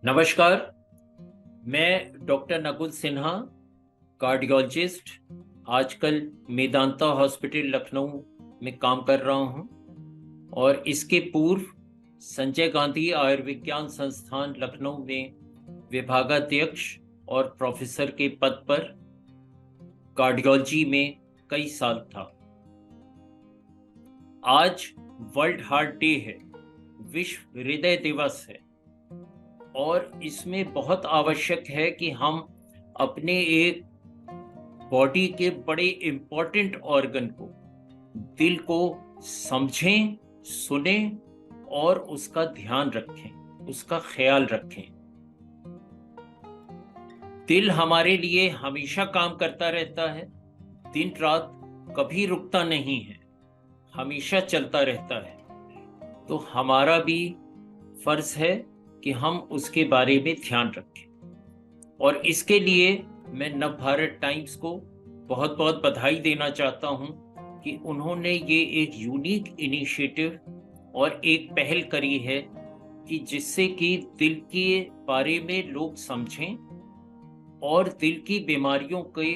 नमस्कार। मैं doctor Nakul Sinha, cardiologist, आजकल मेदांता हॉस्पिटल लखनऊ में काम कर रहा हूं और इसके पूर्व संजय गांधी आयुर्विज्ञान संस्थान लखनऊ में विभागाध्यक्ष और प्रोफेसर के पद पर कार्डियोलॉजी में कई साल था। आज वर्ल्ड हार्ट डे है, विश्व हृदय दिवस है और इसमें बहुत आवश्यक है कि हम अपने एक बॉडी के बड़े इंपॉर्टेंट ऑर्गन को, दिल को समझें, सुने और उसका ध्यान रखें, उसका ख्याल रखें। दिल हमारे लिए हमेशा काम करता रहता है, दिन रात कभी रुकता नहीं है, हमेशा चलता रहता है। तो हमारा भी फर्ज है कि हम उसके बारे में ध्यान रखें और इसके लिए मैं नवभारत टाइम्स को बहुत बहुत बधाई देना चाहता हूं कि उन्होंने ये एक यूनिक इनिशिएटिव और एक पहल करी है कि जिससे कि दिल के बारे में लोग समझें और दिल की बीमारियों के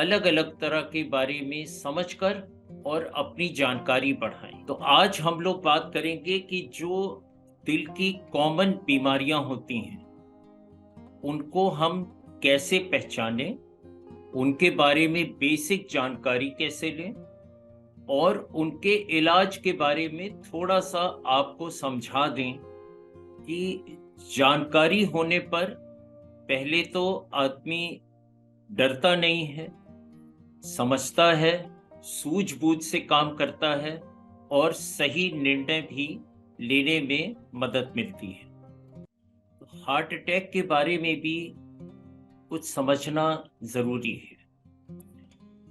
अलग अलग तरह के बारे में समझकर और अपनी जानकारी बढ़ाएं। तो आज हम लोग बात करेंगे कि जो दिल की कॉमन बीमारियां होती हैं उनको हम कैसे पहचानें, उनके बारे में बेसिक जानकारी कैसे लें और उनके इलाज के बारे में थोड़ा सा आपको समझा दें कि जानकारी होने पर पहले तो आदमी डरता नहीं है, समझता है, सूझबूझ से काम करता है और सही निर्णय भी लेने में मदद मिलती है। हार्ट अटैक के बारे में भी कुछ समझना जरूरी है।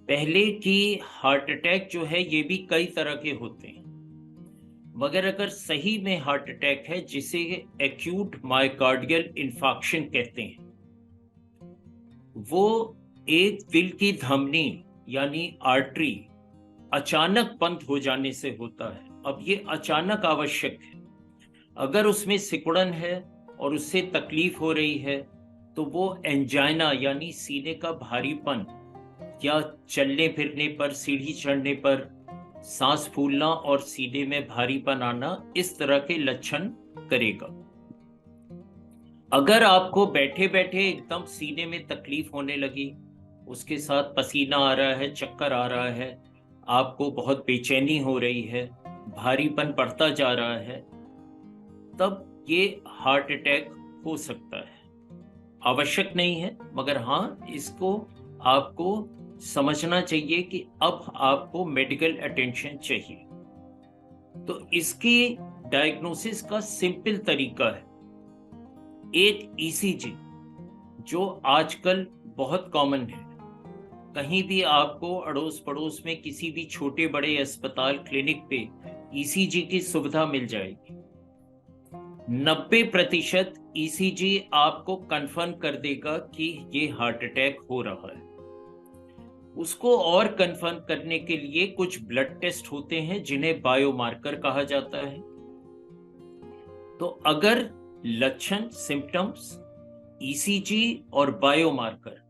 पहले कि हार्ट अटैक जो है ये भी कई तरह के होते हैं, मगर अगर सही में हार्ट अटैक है जिसे एक्यूट मायोकार्डियल इन्फार्क्शन कहते हैं, वो एक दिल की धमनी यानी आर्टरी अचानक बंद हो जाने से होता है। अब ये अचानक आवश्यक है। अगर उसमें सिकुड़न है और उससे तकलीफ हो रही है तो वो एंजाइना यानी सीने का भारीपन या चलने फिरने पर, सीढ़ी चढ़ने पर सांस फूलना और सीने में भारीपन आना, इस तरह के लक्षण करेगा। अगर आपको बैठे बैठे एकदम सीने में तकलीफ होने लगी, उसके साथ पसीना आ रहा है, चक्कर आ रहा है, आपको बहुत बेचैनी हो रही है, भारीपन बढ़ता जा रहा है, तब ये हार्ट अटैक हो सकता है। आवश्यक नहीं है, मगर हाँ, इसको आपको समझना चाहिए कि अब आपको मेडिकल अटेंशन चाहिए। तो इसकी डायग्नोसिस का सिंपल तरीका है एक ईसीजी, जो आजकल बहुत कॉमन है। कहीं भी आपको अड़ोस पड़ोस में किसी भी छोटे बड़े अस्पताल, क्लिनिक पे ईसीजी की सुविधा मिल जाएगी। 90% ईसीजी आपको कंफर्म कर देगा कि ये हार्ट अटैक हो रहा है। उसको और कंफर्म करने के लिए कुछ ब्लड टेस्ट होते हैं जिन्हें बायोमार्कर कहा जाता है। तो अगर लक्षण, सिम्टम्स, ईसीजी और बायोमार्कर,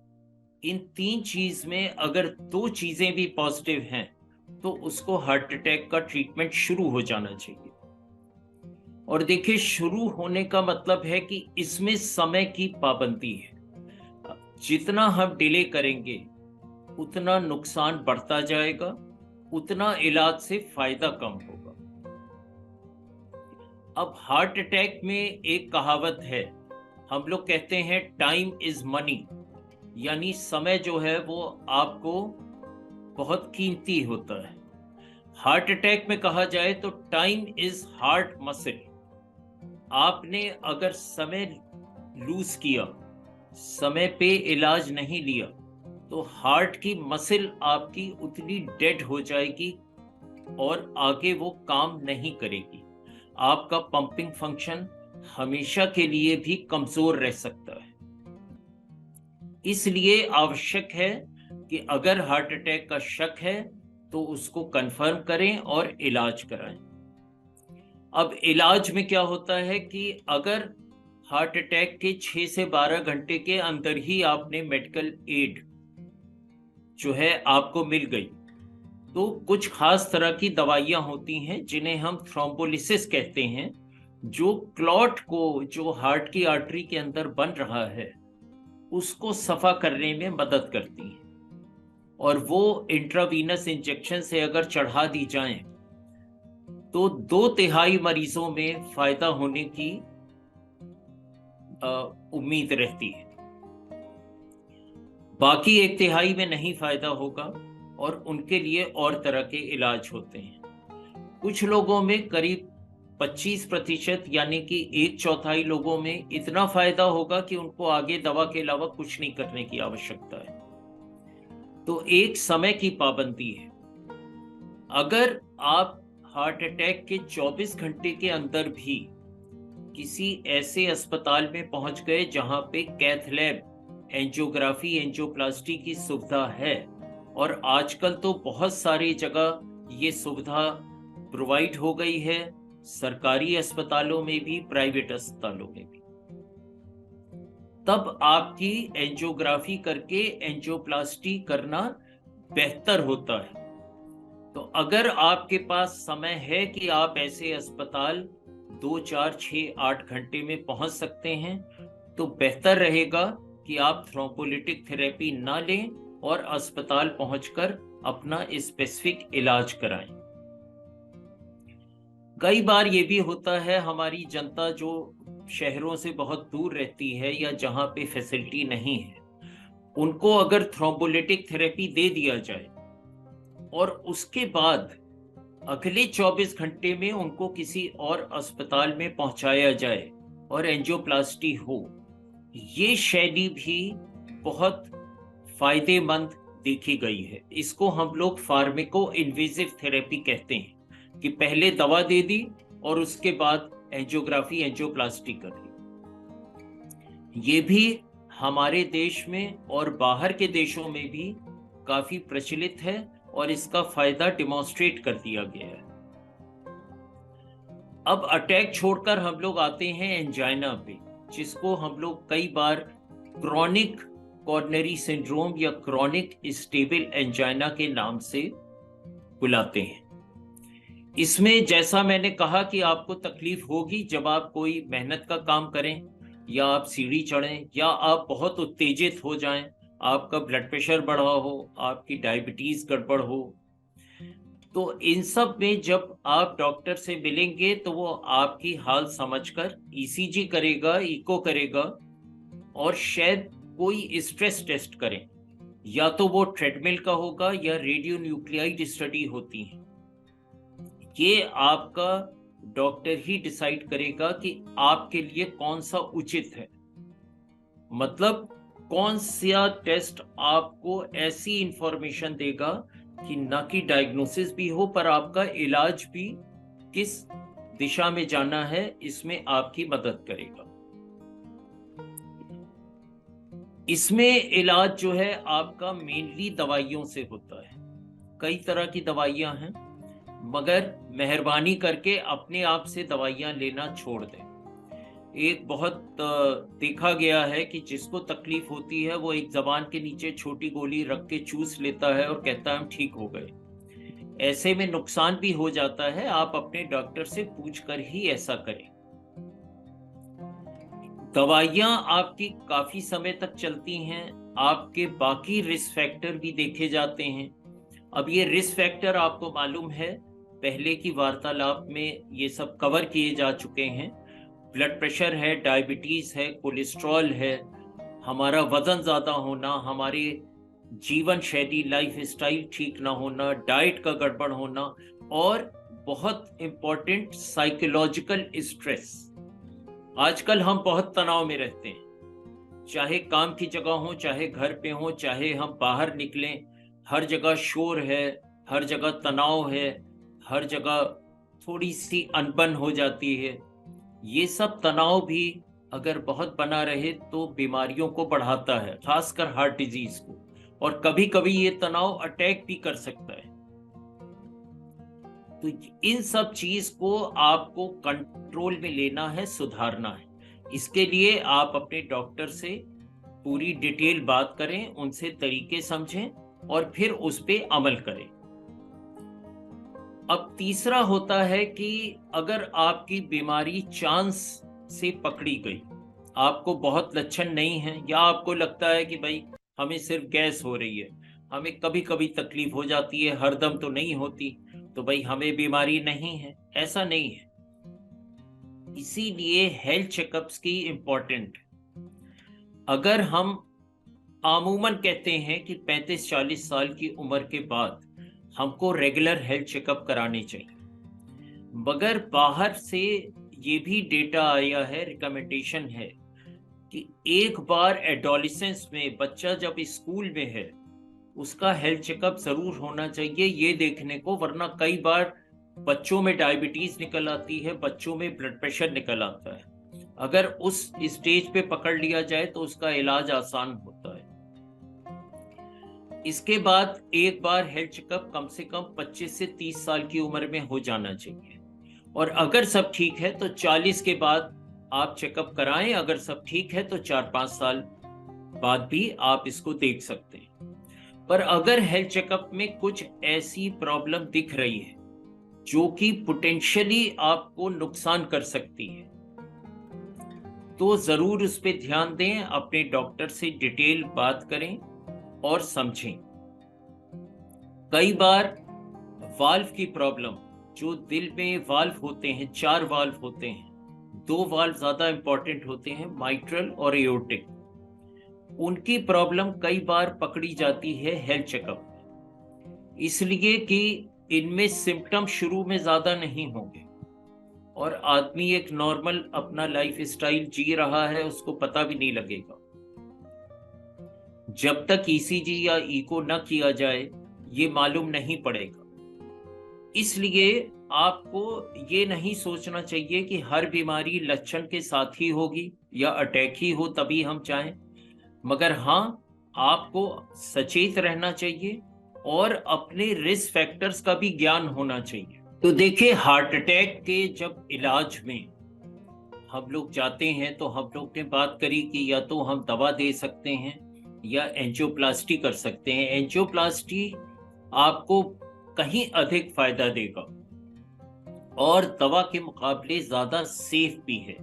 इन तीन चीज में अगर दो चीजें भी पॉजिटिव हैं तो उसको हार्ट अटैक का ट्रीटमेंट शुरू हो जाना चाहिए। और देखिए, शुरू होने का मतलब है कि इसमें समय की पाबंदी है। जितना हम डिले करेंगे उतना नुकसान बढ़ता जाएगा, उतना इलाज से फायदा कम होगा। अब हार्ट अटैक में एक कहावत है, हम लोग कहते हैं टाइम इज मनी, यानी समय जो है वो आपको बहुत कीमती होता है। हार्ट अटैक में कहा जाए तो टाइम इज हार्ट मसल। आपने अगर समय लूज किया, समय पे इलाज नहीं लिया, तो हार्ट की मसल आपकी उतनी डेड हो जाएगी और आगे वो काम नहीं करेगी। आपका पंपिंग फंक्शन हमेशा के लिए भी कमजोर रह सकता है। इसलिए आवश्यक है कि अगर हार्ट अटैक का शक है तो उसको कंफर्म करें और इलाज कराएं। अब इलाज में क्या होता है कि अगर हार्ट अटैक के 6 से 12 घंटे के अंदर ही आपने मेडिकल एड जो है आपको मिल गई, तो कुछ खास तरह की दवाइयां होती हैं जिन्हें हम थ्रोम्बोलिसिस कहते हैं, जो क्लॉट को, जो हार्ट की आर्टरी के अंदर बन रहा है, उसको सफा करने में मदद करती हैं। और वो इंट्रावीनस इंजेक्शन से अगर चढ़ा दी जाएं तो 2/3 मरीजों में फायदा होने की उम्मीद रहती है। बाकी 1/3 में नहीं फायदा होगा और उनके लिए और तरह के इलाज होते हैं। कुछ लोगों में करीब 25% यानी कि 1/4 लोगों में इतना फायदा होगा कि उनको आगे दवा के अलावा कुछ नहीं करने की आवश्यकता है। तो एक समय की पाबंदी है। अगर आप हार्ट अटैक के 24 घंटे के अंदर भी किसी ऐसे अस्पताल में पहुंच गए जहां पे कैथ लैब, एंजियोग्राफी, एंजियोप्लास्टी की सुविधा है, और आजकल तो बहुत सारी जगह ये सुविधा प्रोवाइड हो गई है, सरकारी अस्पतालों में भी, प्राइवेट अस्पतालों में भी, तब आपकी एंजियोग्राफी करके एंजियोप्लास्टी करना बेहतर होता है। तो अगर आपके पास समय है कि आप ऐसे अस्पताल 2, 4, 6, 8 घंटे में पहुंच सकते हैं, तो बेहतर रहेगा कि आप थ्रोम्बोलिटिक थेरेपी ना लें और अस्पताल पहुंचकर अपना स्पेसिफिक इलाज कराएं। कई बार ये भी होता है, हमारी जनता जो शहरों से बहुत दूर रहती है या जहां पे फैसिलिटी नहीं है, उनको अगर थ्रोम्बोलिटिक थेरेपी दे दिया जाए और उसके बाद अगले 24 घंटे में उनको किसी और अस्पताल में पहुंचाया जाए और एंजियोप्लास्टी हो, ये शैली भी बहुत फायदेमंद देखी गई है। इसको हम लोग फार्मेको इन्वेजिव थेरेपी कहते हैं, कि पहले दवा दे दी और उसके बाद एंजियोग्राफी, एंजियोप्लास्टी कर दी। ये भी हमारे देश में और बाहर के देशों में भी काफी प्रचलित है और इसका फायदा डिमॉन्स्ट्रेट कर दिया गया है। अब अटैक छोड़कर हम लोग आते हैं एंजाइना पे, जिसको हम लोग कई बार क्रॉनिक कॉर्नरी सिंड्रोम या क्रॉनिक स्टेबल एंजाइना के नाम से बुलाते हैं। इसमें जैसा मैंने कहा कि आपको तकलीफ होगी जब आप कोई मेहनत का काम करें, या आप सीढ़ी चढ़ें, या आप बहुत उत्तेजित हो जाएं, आपका ब्लड प्रेशर बढ़ा हो, आपकी डायबिटीज गड़बड़ हो। तो इन सब में जब आप डॉक्टर से मिलेंगे तो वो आपकी हाल समझकर ईसीजी करेगा, इको करेगा, और शायद कोई स्ट्रेस टेस्ट करें, या तो वो ट्रेडमिल का होगा या रेडियो न्यूक्लियाइड स्टडी होती है। ये आपका डॉक्टर ही डिसाइड करेगा कि आपके लिए कौन सा उचित है, मतलब कौन सा टेस्ट आपको ऐसी इंफॉर्मेशन देगा कि न कि डायग्नोसिस भी हो पर आपका इलाज भी किस दिशा में जाना है इसमें आपकी मदद करेगा। इसमें इलाज जो है आपका मेनली दवाइयों से होता है। कई तरह की दवाइयां हैं, मगर मेहरबानी करके अपने आप से दवाइयां लेना छोड़ दें। एक बहुत देखा गया है कि जिसको तकलीफ होती है वो एक जबान के नीचे छोटी गोली रख के चूस लेता है और कहता है हम ठीक हो गए। ऐसे में नुकसान भी हो जाता है। आप अपने डॉक्टर से पूछकर ही ऐसा करें। दवाइयां आपकी काफी समय तक चलती हैं। आपके बाकी रिस्क फैक्टर भी देखे जाते हैं। अब ये रिस्क फैक्टर आपको मालूम है, पहले की वार्तालाप में ये सब कवर किए जा चुके हैं। ब्लड प्रेशर है, डायबिटीज है, कोलेस्ट्रॉल है, हमारा वजन ज्यादा होना, हमारे जीवन शैली, लाइफ स्टाइल ठीक ना होना, डाइट का गड़बड़ होना, और बहुत इंपॉर्टेंट साइकोलॉजिकल स्ट्रेस। आजकल हम बहुत तनाव में रहते हैं, चाहे काम की जगह हो, चाहे घर पे हो, चाहे हम बाहर निकलें, हर जगह शोर है, हर जगह तनाव है, हर जगह थोड़ी सी अनबन हो जाती है। ये सब तनाव भी अगर बहुत बना रहे तो बीमारियों को बढ़ाता है, खासकर हार्ट डिजीज को, और कभी कभी ये तनाव अटैक भी कर सकता है। तो इन सब चीज को आपको कंट्रोल में लेना है, सुधारना है। इसके लिए आप अपने डॉक्टर से पूरी डिटेल बात करें, उनसे तरीके समझें और फिर उस पे अमल करें। अब तीसरा होता है कि अगर आपकी बीमारी चांस से पकड़ी गई, आपको बहुत लक्षण नहीं है, या आपको लगता है कि भाई हमें सिर्फ गैस हो रही है, हमें कभी कभी तकलीफ हो जाती है, हरदम तो नहीं होती, तो भाई हमें बीमारी नहीं है, ऐसा नहीं है। इसीलिए हेल्थ चेकअप्स की इम्पोर्टेंट। अगर हम आमूमन कहते हैं कि 35-40 साल की उम्र के बाद हमको रेगुलर हेल्थ चेकअप कराने चाहिए, मगर बाहर से ये भी डेटा आया है, रिकमेंडेशन है कि एक बार एडोलेसेंस में बच्चा जब स्कूल में है उसका हेल्थ चेकअप जरूर होना चाहिए ये देखने को, वरना कई बार बच्चों में डायबिटीज निकल आती है, बच्चों में ब्लड प्रेशर निकल आता है। अगर उस स्टेज पे पकड़ लिया जाए तो उसका इलाज आसान होता है। इसके बाद एक बार हेल्थ चेकअप कम से कम 25 से 30 साल की उम्र में हो जाना चाहिए, और अगर सब ठीक है तो 40 के बाद आप चेकअप कराएं। अगर सब ठीक है तो 4-5 साल बाद भी आप इसको देख सकते हैं। पर अगर हेल्थ चेकअप में कुछ ऐसी प्रॉब्लम दिख रही है जो कि पोटेंशियली आपको नुकसान कर सकती है, तो जरूर उस पर ध्यान दें, अपने डॉक्टर से डिटेल बात करें और समझें। कई बार वाल्व की प्रॉब्लम, जो दिल में वाल्व होते हैं, 4 वाल्व होते हैं, 2 वाल्व ज्यादा इंपॉर्टेंट होते हैं, माइट्रल और एओर्टिक, उनकी प्रॉब्लम कई बार पकड़ी जाती है हेल्थ चेकअप में, इसलिए कि इनमें सिम्टम शुरू में ज्यादा नहीं होंगे और आदमी एक नॉर्मल अपना लाइफ स्टाइल जी रहा है, उसको पता भी नहीं लगेगा। जब तक ईसीजी या इको न किया जाए ये मालूम नहीं पड़ेगा। इसलिए आपको ये नहीं सोचना चाहिए कि हर बीमारी लक्षण के साथ ही होगी या अटैक ही हो तभी हम चाहें, मगर हाँ, आपको सचेत रहना चाहिए और अपने रिस्क फैक्टर्स का भी ज्ञान होना चाहिए। तो देखिए, हार्ट अटैक के जब इलाज में हम लोग जाते हैं तो हम लोग ने बात करी कि या तो हम दवा दे सकते हैं या एंजियोप्लास्टी कर सकते हैं। एंजियोप्लास्टी आपको कहीं अधिक फायदा देगा और दवा के मुकाबले ज्यादा सेफ भी है,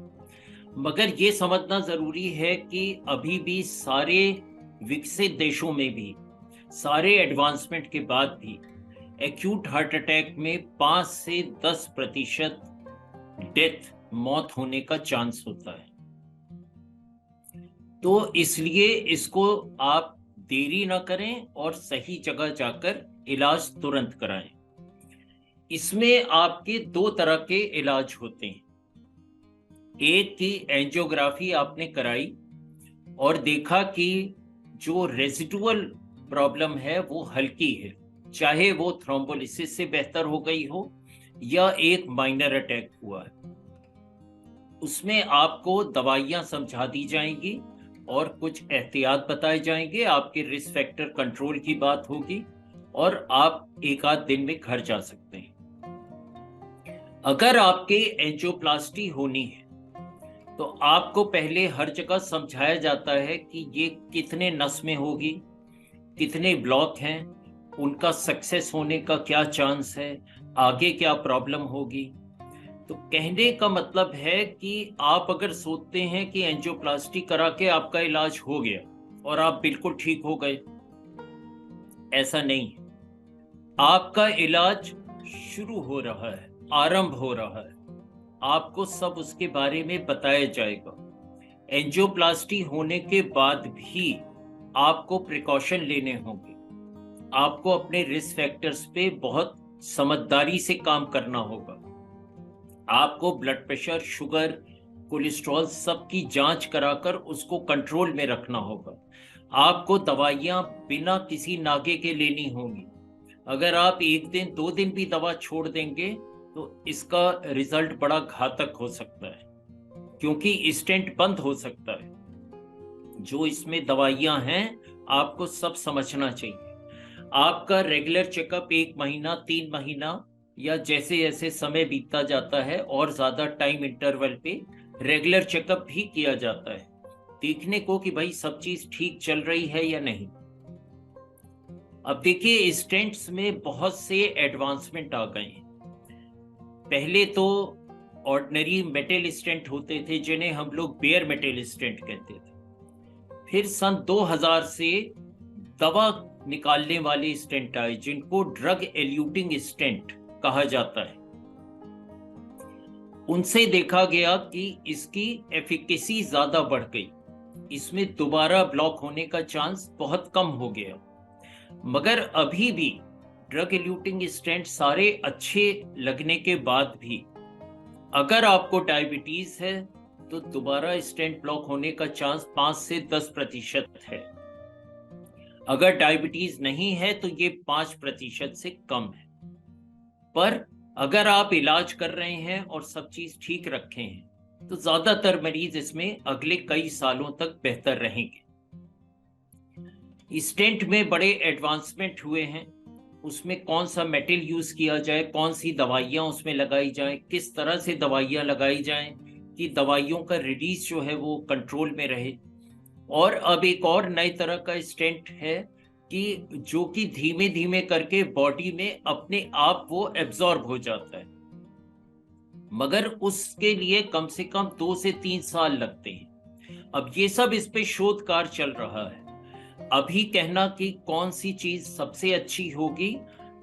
मगर ये समझना जरूरी है कि अभी भी सारे विकसित देशों में भी, सारे एडवांसमेंट के बाद भी एक्यूट हार्ट अटैक में 5 से 10% डेथ, मौत होने का चांस होता है। तो इसलिए इसको आप देरी ना करें और सही जगह जाकर इलाज तुरंत कराएं। इसमें आपके 2 तरह के इलाज होते हैं। एक की एंजियोग्राफी आपने कराई और देखा कि जो रेजिडुअल प्रॉब्लम है वो हल्की है, चाहे वो थ्रोम्बोलिसिस से बेहतर हो गई हो या एक माइनर अटैक हुआ है, उसमें आपको दवाइयां समझा दी जाएंगी और कुछ एहतियात बताए जाएंगे, आपके रिस्क फैक्टर कंट्रोल की बात होगी और आप 1-8 दिन में घर जा सकते हैं। अगर आपके एंजियोप्लास्टी होनी है तो आपको पहले हर जगह समझाया जाता है कि ये कितने नस में होगी, कितने ब्लॉक हैं, उनका सक्सेस होने का क्या चांस है, आगे क्या प्रॉब्लम होगी। तो कहने का मतलब है कि आप अगर सोचते हैं कि एंजियोप्लास्टी करा के आपका इलाज हो गया और आप बिल्कुल ठीक हो गए, ऐसा नहीं है। आपका इलाज शुरू हो रहा है, आरंभ हो रहा है, आपको सब उसके बारे में बताया जाएगा। एंजियोप्लास्टी होने के बाद भी आपको प्रिकॉशन लेने होंगे, आपको अपने रिस्क फैक्टर्स पे बहुत समझदारी से काम करना होगा। आपको ब्लड प्रेशर, शुगर, कोलेस्ट्रॉल सबकी जांच कराकर उसको कंट्रोल में रखना होगा। आपको दवाइयां बिना किसी नागे के लेनी होंगी। अगर आप 1 दिन 2 दिन भी दवा छोड़ देंगे तो इसका रिजल्ट बड़ा घातक हो सकता है, क्योंकि स्टेंट बंद हो सकता है। जो इसमें दवाइयां हैं आपको सब समझना चाहिए। आपका रेगुलर चेकअप 1 महीना, 3 महीना या जैसे जैसे समय बीतता जाता है और ज्यादा टाइम इंटरवल पे रेगुलर चेकअप भी किया जाता है, देखने को कि भाई सब चीज ठीक चल रही है या नहीं। अब देखिए, स्टेंट्स में बहुत से एडवांसमेंट आ गए हैं। पहले तो ऑर्डिनरी मेटल स्टेंट होते थे जिन्हें हम लोग बेयर मेटल स्टेंट कहते थे। फिर सन 2000 से दवा निकालने वाले स्टेंट आए जिनको ड्रग एल्यूटिंग स्टेंट कहा जाता है। उनसे देखा गया कि इसकी एफिकेसी ज्यादा बढ़ गई, इसमें दोबारा ब्लॉक होने का चांस बहुत कम हो गया। मगर अभी भी ड्रग एल्यूटिंग स्टेंट सारे अच्छे लगने के बाद भी अगर आपको डायबिटीज है तो दोबारा स्टेंट ब्लॉक होने का चांस 5 से 10% है। अगर डायबिटीज नहीं है तो ये 5% से कम है। पर अगर आप इलाज कर रहे हैं और सब चीज ठीक रखे हैं तो ज्यादातर मरीज इसमें अगले कई सालों तक बेहतर रहेंगे। स्टेंट में बड़े एडवांसमेंट हुए हैं। उसमें कौन सा मेटल यूज किया जाए, कौन सी दवाइयां उसमें लगाई जाए, किस तरह से दवाइयां लगाई जाएं कि दवाइयों का रिलीज जो है वो कंट्रोल में रहे। और अब एक और नई तरह का स्टेंट है कि जो कि धीमे धीमे करके बॉडी में अपने आप वो एब्जॉर्ब हो जाता है, मगर उसके लिए कम से कम 2 से 3 साल लगते हैं। अब ये सब इस पे शोध कार्य चल रहा है। अभी कहना कि कौन सी चीज सबसे अच्छी होगी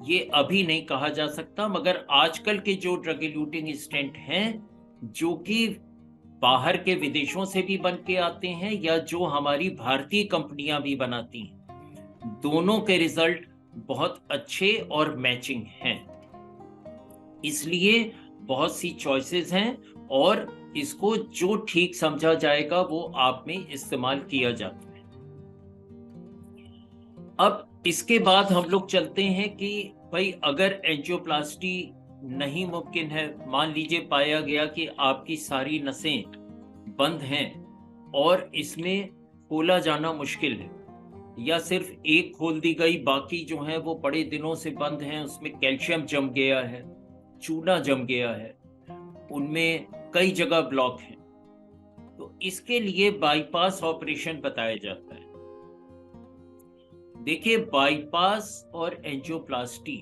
ये अभी नहीं कहा जा सकता, मगर आजकल के जो ड्रग एल्यूटिंग स्टेंट हैं जो कि बाहर के विदेशों से भी बन के आते हैं या जो हमारी भारतीय कंपनियां भी बनाती हैं, दोनों के रिजल्ट बहुत अच्छे और मैचिंग हैं। इसलिए बहुत सी चॉइसेस हैं और इसको जो ठीक समझा जाएगा वो आप में इस्तेमाल किया जाता है। अब इसके बाद हम लोग चलते हैं कि भाई अगर एंजियोप्लास्टी नहीं मुमकिन है, मान लीजिए पाया गया कि आपकी सारी नसें बंद हैं और इसमें खोला जाना मुश्किल है, या सिर्फ एक खोल दी गई, बाकी जो है वो बड़े दिनों से बंद हैं, उसमें कैल्शियम जम गया है, चूना जम गया है, उनमें कई जगह ब्लॉक है, तो इसके लिए बाईपास ऑपरेशन बताया जाता है। देखिए, बाईपास और एंजियोप्लास्टी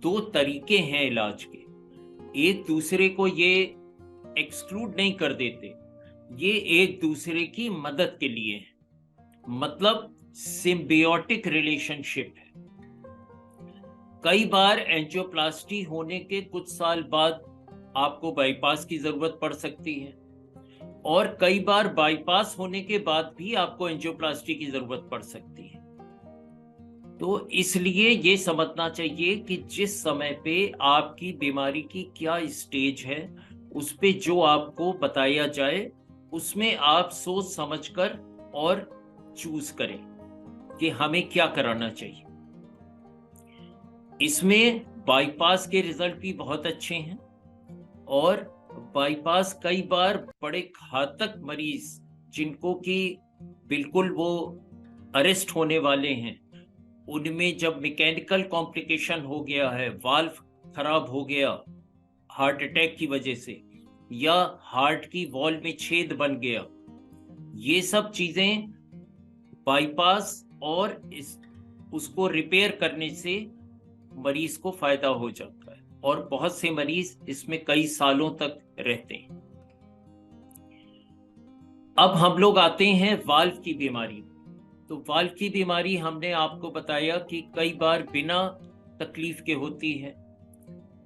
2 तरीके हैं इलाज के, एक दूसरे को ये एक्सक्लूड नहीं कर देते, ये एक दूसरे की मदद के लिए है, मतलब सिम्बियोटिक रिलेशनशिप है। कई बार एंजियोप्लास्टी होने के कुछ साल बाद आपको बाईपास की जरूरत पड़ सकती है और कई बार बाईपास होने के बाद भी आपको एंजियोप्लास्टी की जरूरत पड़ सकती है। तो इसलिए ये समझना चाहिए कि जिस समय पे आपकी बीमारी की क्या स्टेज है उस पे जो आपको बताया जाए उसमें आप सोच समझकर और चूज करें कि हमें क्या कराना चाहिए। इसमें बाईपास के रिजल्ट भी बहुत अच्छे हैं और बाईपास कई बार बड़े घातक मरीज जिनको कि बिल्कुल वो अरेस्ट होने वाले हैं, उनमें जब मैकेनिकल कॉम्प्लिकेशन हो गया है, वाल्व खराब हो गया हार्ट अटैक की वजह से, या हार्ट की वॉल में छेद बन गया, ये सब चीजें बाईपास और उसको रिपेयर करने से मरीज को फायदा हो जाता है और बहुत से मरीज इसमें कई सालों तक रहते हैं। अब हम लोग आते हैं वाल्व की बीमारी। तो वाल्व की बीमारी हमने आपको बताया कि कई बार बिना तकलीफ के होती है,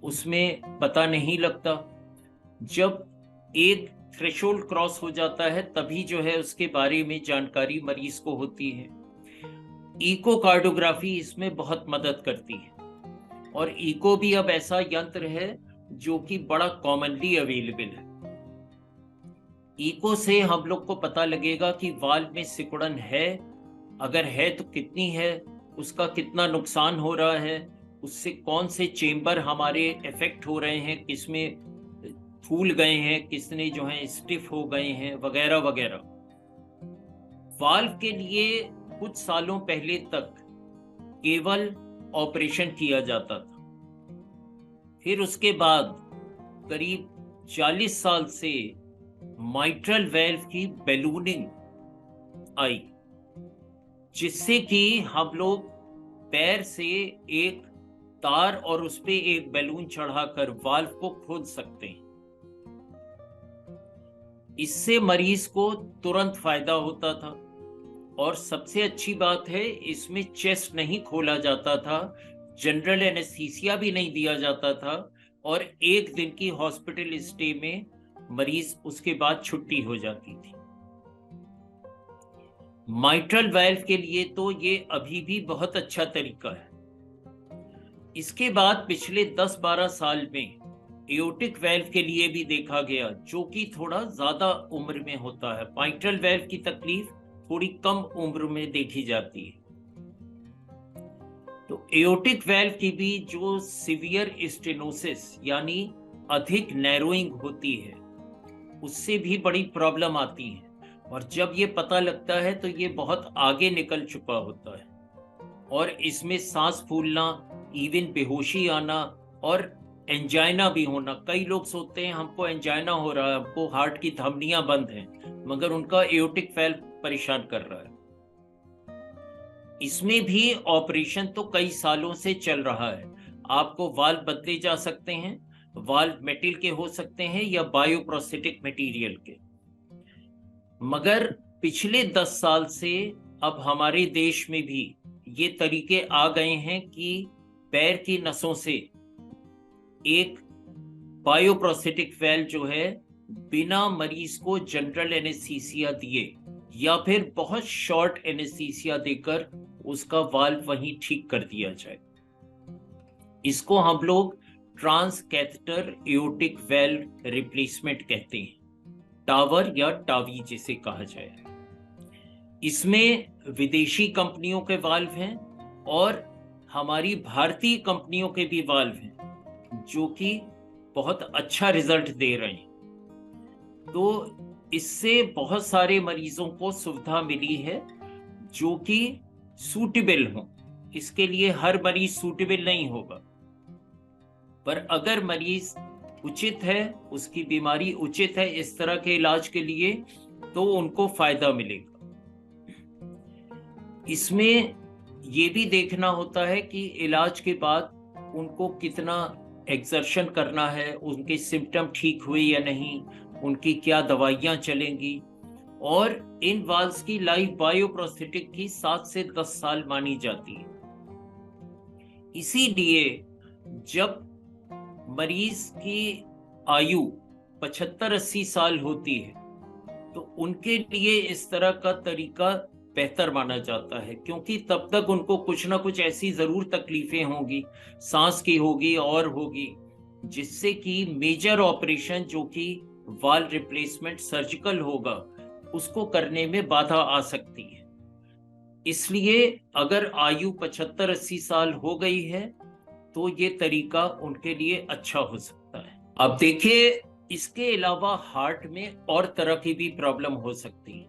उसमें पता नहीं लगता। जब एक थ्रेशोल्ड क्रॉस हो जाता है तभी जो है उसके बारे में जानकारी मरीज को होती है। इकोकार्डियोग्राफी इसमें बहुत मदद करती है और इको भी अब ऐसा यंत्र है जो कि बड़ा कॉमनली अवेलेबल है। इको से हम लोग को पता लगेगा कि वाल्व में सिकुड़न है, अगर है तो कितनी है, उसका कितना नुकसान हो रहा है, उससे कौन से चेंबर हमारे इफेक्ट हो रहे हैं, किसमें फूल गए हैं, किसने जो है स्टिफ हो गए हैं, वगैरह वगैरह। वाल्व के लिए कुछ सालों पहले तक केवल ऑपरेशन किया जाता था, फिर उसके बाद करीब 40 साल से माइट्रल वेल्व की बैलूनिंग आई, जिससे कि हम लोग पैर से एक तार और उस पे एक बैलून चढ़ाकर वाल्व को खोल सकते हैं। इससे मरीज को तुरंत फायदा होता था। और सबसे अच्छी बात है, इसमें चेस्ट नहीं खोला जाता था, जनरल एनेस्थीसिया भी नहीं दिया जाता था, और 1 दिन की हॉस्पिटल स्टे में मरीज उसके बाद छुट्टी हो जाती थी। माइट्रल वाल्व के लिए तो ये अभी भी बहुत अच्छा तरीका है। इसके बाद पिछले 10-12 साल में एओर्टिक वाल्व के लिए भी देखा गया, जो कि थोड़ा ज्यादा उम्र में होता है। माइट्रल वाल्व की तकलीफ थोड़ी कम उम्र में देखी जाती है। तो एओर्टिक वाल्व की भी जो सीवियर स्टेनोसिस यानी अधिक नैरोइंग होती है, उससे भी बड़ी प्रॉब्लम आती है। और जब ये पता लगता है तो ये बहुत आगे निकल चुका होता है, और इसमें सांस फूलना, इवन बेहोशी आना और एंजाइना भी होना। कई लोग सोचते हैं हमको एंजाइना हो रहा है, हमको हार्ट की धमनियां बंद हैं, मगर उनका एओर्टिक वाल्व परेशान कर रहा है। इसमें भी ऑपरेशन तो कई सालों से चल रहा है। आपको वाल्व बदले जा सकते हैं, वाल्व मेटल के हो सकते हैं या बायोप्रोस्थेटिक मटेरियल के। मगर पिछले 10 साल से अब हमारे देश में भी ये तरीके आ गए हैं कि पैर की नसों से एक बायोप्रोस्थेटिक वाल्व जो है, बिना मरीज को जनरल एनेस्थीसिया दिए या फिर बहुत शॉर्ट एनेस्थीसिया देकर उसका वाल्व वहीं ठीक कर दिया जाए। इसको हम लोग transcatheter aortic valve replacement कहते हैं, टावर या टावी जिसे कहा जाए। इसमें विदेशी कंपनियों के वाल्व हैं और हमारी भारतीय कंपनियों के भी वाल्व हैं, जो कि बहुत अच्छा रिजल्ट दे रहे हैं। तो इससे बहुत सारे मरीजों को सुविधा मिली है जो कि सूटेबल हो। इसके लिए हर मरीज सूटेबल नहीं होगा, पर अगर मरीज उचित है, उसकी बीमारी उचित है इस तरह के इलाज के लिए, तो उनको फायदा मिलेगा। इसमें ये भी देखना होता है कि इलाज के बाद उनको कितना एक्सर्शन करना है, उनके सिम्टम ठीक हुए या नहीं, उनकी क्या दवाइयां चलेंगी। और इन वाल्व्स की लाइफ बायोप्रोस्थेटिक की 7 से 10 साल मानी जाती है। इसीलिए जब मरीज की आयु 75-80 साल होती है, तो उनके लिए इस तरह का तरीका बेहतर माना जाता है, क्योंकि तब तक उनको कुछ ना कुछ ऐसी जरूर तकलीफें होंगी, सांस की होगी और होगी, जिससे कि मेजर ऑपरेशन जो कि वाल्व रिप्लेसमेंट सर्जिकल होगा, उसको करने में बाधा आ सकती है। इसलिए अगर आयु 75-80 साल हो गई है तो ये तरीका उनके लिए अच्छा हो सकता है। अब देखिए, इसके अलावा हार्ट में और तरह की भी प्रॉब्लम हो सकती है।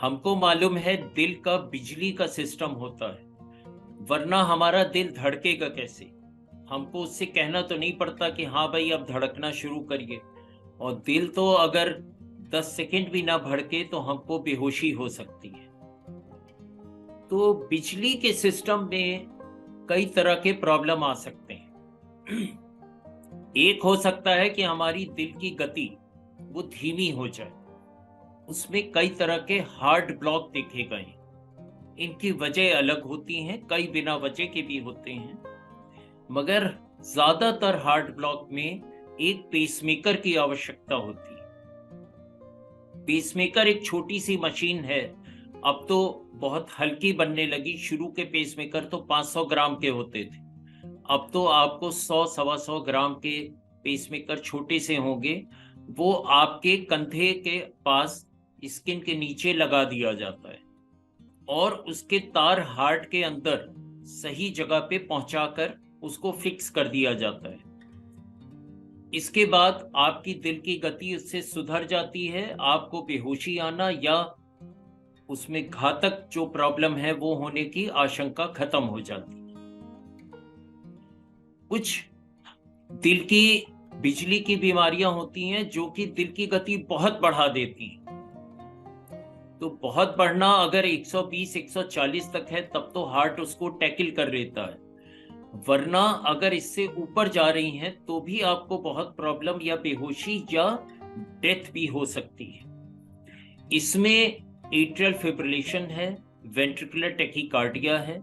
हमको मालूम है दिल का बिजली का सिस्टम होता है, वरना हमारा दिल धड़केगा कैसे? हमको उससे कहना तो नहीं पड़ता कि हाँ भाई अब धड़कना शुरू करिए। और दिल तो अगर 10 सेकंड भी ना धड़के तो हमको बेहोशी हो सकती है। तो बिजली के सिस्टम में कई तरह के प्रॉब्लम आ सकते हैं। एक हो सकता है कि हमारी दिल की गति वो धीमी हो जाए। उसमें कई तरह के हार्ट ब्लॉक देखे गए। इनकी वजह अलग होती हैं, कई बिना वजह के भी होते हैं, मगर ज्यादातर हार्ट ब्लॉक में एक पेसमेकर की आवश्यकता होती है। पेसमेकर एक छोटी सी मशीन है, अब तो बहुत हल्की बनने लगी। शुरू के पेसमेकर तो 500 ग्राम के होते थे, अब तो आपको 100-125 ग्राम के पेसमेकर छोटे से होंगे। वो आपके कंधे के पास स्किन के नीचे लगा दिया जाता है और उसके तार हार्ट के अंदर सही जगह पे पहुंचाकर उसको फिक्स कर दिया जाता है। इसके बाद आपकी दिल की गति उससे सुधर जाती है, आपको बेहोशी आना या उसमें घातक जो प्रॉब्लम है वो होने की आशंका खत्म हो जाती है। कुछ दिल की बिजली की बीमारियां होती हैं जो कि दिल की गति बहुत बढ़ा देती हैं। तो बहुत बढ़ना अगर 120 140 तक है तब तो हार्ट उसको टैकल कर लेता है, वरना अगर इससे ऊपर जा रही हैं तो भी आपको बहुत प्रॉब्लम या बेहोशी या डेथ भी हो सकती है। इसमें एट्रियल फिब्रिलेशन है, वेंट्रिकुलर टैकीकार्डिया है,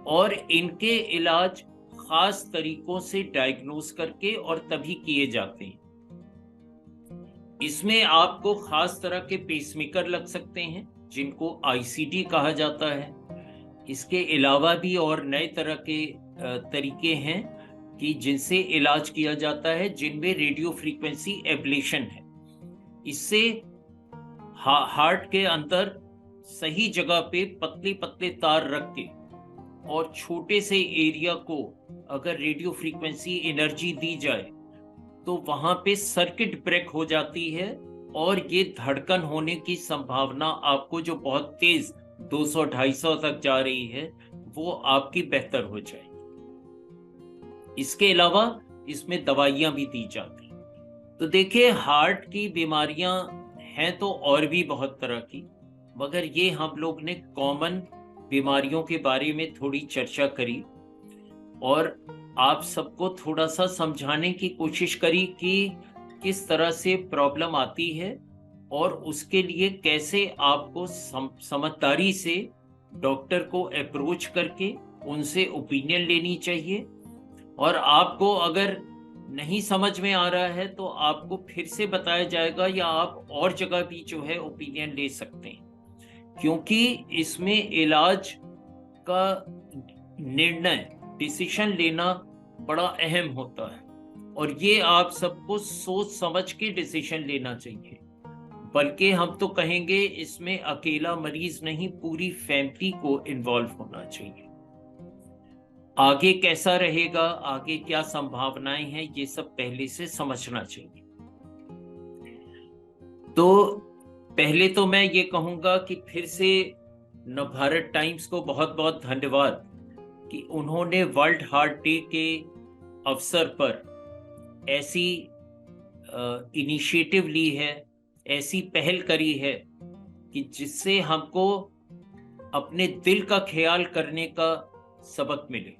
और इनके इलाज खास तरीकों से डायग्नोज करके और तभी किए जाते हैं। इसमें आपको खास तरह के पेसमेकर लग सकते हैं जिनको आईसीडी कहा जाता है। इसके अलावा भी और नए तरह के तरीके हैं कि जिनसे इलाज किया जाता है, जिनमें रेडियो फ्रीक्वेंसी एब्लेशन है। इससे हार्ट के अंदर सही जगह पे पतले पतले तार रख के और छोटे से एरिया को अगर रेडियो फ्रीक्वेंसी एनर्जी दी जाए तो वहां पे सर्किट ब्रेक हो जाती है और ये धड़कन होने की संभावना आपको जो बहुत तेज 200-250 तक जा रही है वो आपकी बेहतर हो जाएगी। इसके अलावा इसमें दवाइयां भी दी जाती हैं। तो देखिए, हार्ट की बीमारियां हैं तो और भी बहुत तरह की, मगर ये हम लोग ने कॉमन बीमारियों के बारे में थोड़ी चर्चा करी और आप सबको थोड़ा सा समझाने की कोशिश करी कि किस तरह से प्रॉब्लम आती है और उसके लिए कैसे आपको समझदारी से डॉक्टर को अप्रोच करके उनसे ओपिनियन लेनी चाहिए। और आपको अगर नहीं समझ में आ रहा है तो आपको फिर से बताया जाएगा या आप और जगह भी जो है ओपिनियन ले सकते हैं, क्योंकि इसमें इलाज का निर्णय, डिसीजन लेना बड़ा अहम होता है और ये आप सबको सोच समझ के डिसीजन लेना चाहिए। बल्कि हम तो कहेंगे इसमें अकेला मरीज नहीं, पूरी फैमिली को इन्वॉल्व होना चाहिए। आगे कैसा रहेगा, आगे क्या संभावनाएं हैं, ये सब पहले से समझना चाहिए। तो पहले तो मैं ये कहूंगा कि फिर से नवभारत टाइम्स को बहुत बहुत धन्यवाद कि उन्होंने वर्ल्ड हार्ट डे के अवसर पर ऐसी इनिशिएटिव ली है, ऐसी पहल करी है कि जिससे हमको अपने दिल का ख्याल करने का सबक मिले।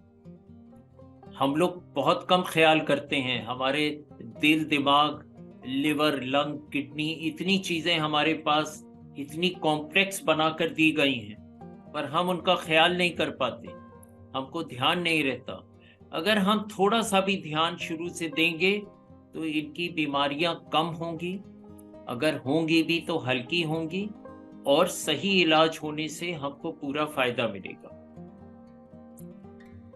हम लोग बहुत कम ख्याल करते हैं, हमारे दिल, दिमाग, लिवर, लंग, किडनी, इतनी चीजें हमारे पास इतनी कॉम्प्लेक्स बनाकर दी गई हैं, पर हम उनका ख्याल नहीं कर पाते, हमको ध्यान नहीं रहता। अगर हम थोड़ा सा भी ध्यान शुरू से देंगे तो इनकी बीमारियां कम होंगी, अगर होंगी भी तो हल्की होंगी और सही इलाज होने से हमको पूरा फायदा मिलेगा।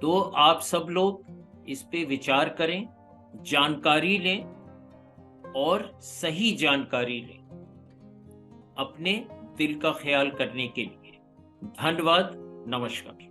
तो आप सब लोग इस पे विचार करें, जानकारी लें और सही जानकारी लें अपने दिल का ख्याल करने के लिए। धन्यवाद, नमस्कार।